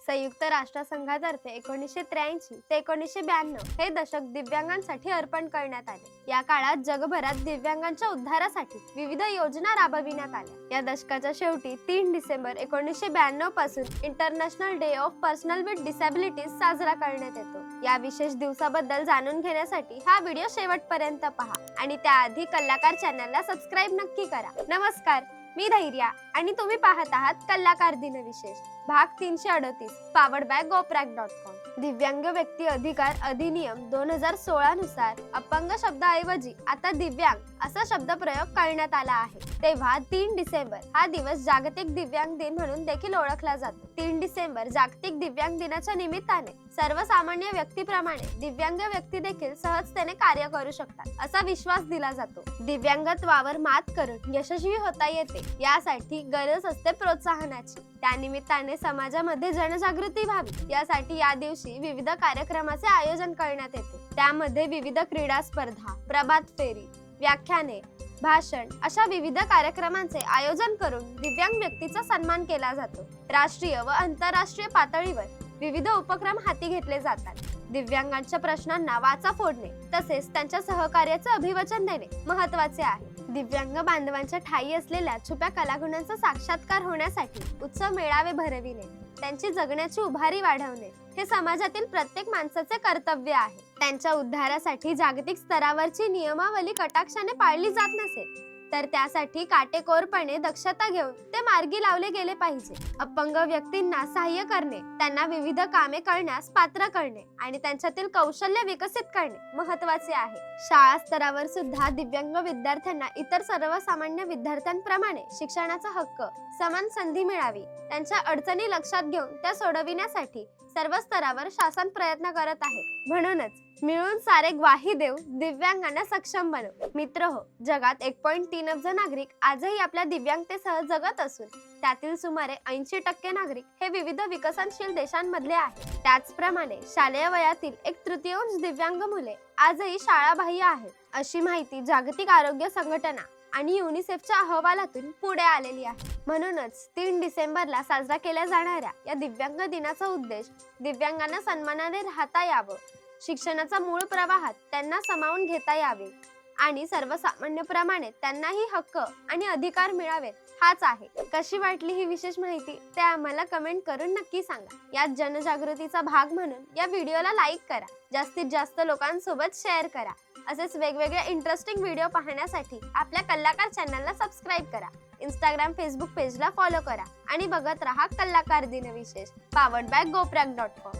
संयुक्त राष्ट्रसंघातर्फे 1983 ते 1992 हे दशक दिव्यांगांसाठी अर्पण करण्यात आले। या काळात जगभरात दिव्यांगांच्या उद्धारासाठी विविध योजना राबविण्यात आल्या। या दशकाच्या शेवटी 3 डिसेंबर 1992 पासून international day of personal with disabilities साजरा करण्यात येतो। या विशेष दिवसाबद्दल जाणून घेण्यासाठी हा व्हिडिओ शेवटपर्यंत पहा आणि त्याआधी कलाकार चॅनलला सबस्क्राइब नक्की करा। नमस्कार, मी धैर्या आणि तुम्ही पाहत आहात कलाकार दिन विशेष भाग 338 पावर्ड बाय goprag.com। दिव्यांग व्यक्ती अधिकार अधिनियम 2016 नुसार अपंग शब्दाऐवजी आता दिव्यांग असा शब्द प्रयोग करण्यात आला आहे। तेव्हा 3 डिसेंबर हा दिवस जागतिक दिव्यांग दिन म्हणून देखील ओळखला जातो। 3 डिसेंबर जागतिक दिव्यांग दिनाच्या निमित्ताने सर्वसामान्य व्यक्तीप्रमाणे दिव्यांग व्यक्ती देखील सहजतेने कार्य करू शकतात असा विश्वास दिला जातो। दिव्यांगत्वावर मात करून यशस्वी होता येते यासाठी गरज असते प्रोत्साहनाची। त्यानिमित्ताने समाजामध्ये जनजागृती व्हावी यासाठी या दिवशी विविध कार्यक्रमाचे आयोजन करण्यात येते। त्यामध्ये विविध क्रीडा स्पर्धा, प्रभात फेरी, व्याख्याने, भाषण अशा विविध कार्यक्रमांचे आयोजन करून दिव्यांग व्यक्तीचा सन्मान केला जातो। राष्ट्रीय व आंतरराष्ट्रीय पातळीवर विविध उपक्रम हाती घेतले जातात। दिव्यांगांच्या प्रश्नांना वाचा फोडणे तसेच त्यांच्या सहकार्याचे अभिवचन देणे महत्त्वाचे आहे। दिव्यांग बांधवांच्या ठायी असलेल्या छुप्या कलागुणांचा साक्षात्कार होण्यासाठी उत्सव मेळावे भरविणे, त्यांची जगण्याची उभारी वाढवणे हे समाजातील प्रत्येक माणसाचे कर्तव्य आहे। त्यांच्या उद्धारासाठी जागतिक स्तरावरची नियमावली कटाक्षाने पाळली जात नसेल तर त्यासाठी काटेकोरपणे दक्षता घेऊन ते मार्गी लावले गेले पाहिजे। अपंग व्यक्तींना सहाय्य करणे, त्यांना विविध कामे करण्यास पात्र करणे आणि त्यांच्यातील कौशल्य विकसित करणे महत्त्वाचे आहे। शाळा स्तरावर सुद्धा दिव्यांग विद्यार्थ्यांना इतर सर्वसामान्य विद्यार्थ्यांप्रमाणे शिक्षणाचा हक्क, समान संधी मिळावी, त्यांच्या अडचणी लक्षात घेऊन त्या सोडविण्यासाठी सर्व स्तरावर शासन प्रयत्न करत आहे। म्हणूनच मिळून सारे ग्वाही देऊ, दिव्यांगांना सक्षम बनवू। मित्रहो, जगात 1.3 अब्ज नागरिक आजही आपल्या दिव्यांगतेसह जगत असून त्यातील सुमारे 80% नागरिक हे विविध विकसनशील देशांमधले आहेत। त्याचप्रमाणे शालेय वयातील 1/3 दिव्यांग मुले आजही शाळाबाह्य आहेत अशी माहिती जागतिक आरोग्य संघटना आणि युनिसेफच्या अहवालातून पुढे आलेली आहे। म्हणूनच 3 डिसेंबरला साजरा केल्या जाणाऱ्या या दिव्यांग दिनाचा उद्देश दिव्यांगांना सन्मानाने राहता यावं, शिक्षणाचा मूळ प्रवाहात त्यांना सामावून घेता यावे आणि सर्वसामान्यप्रमाणे त्यांनाही हक्क आणि अधिकार मिळावेत हाच आहे। कशी वाटली ही विशेष माहिती ते आम्हाला कमेंट करून नक्की सांगा। यात जनजागृतीचा भाग म्हणून या व्हिडिओला लाईक करा, जास्तीत जास्त लोकांसोबत शेअर करा। असेच वेगवेगळे इंटरेस्टिंग व्हिडिओ पाहण्यासाठी आपल्या कलाकार चॅनलला सबस्क्राइब करा, इंस्टाग्राम फेसबुक पेजला फॉलो करा आणि बघत रहा कलाकार दिन विशेष पावर्ड बाय goprag.com।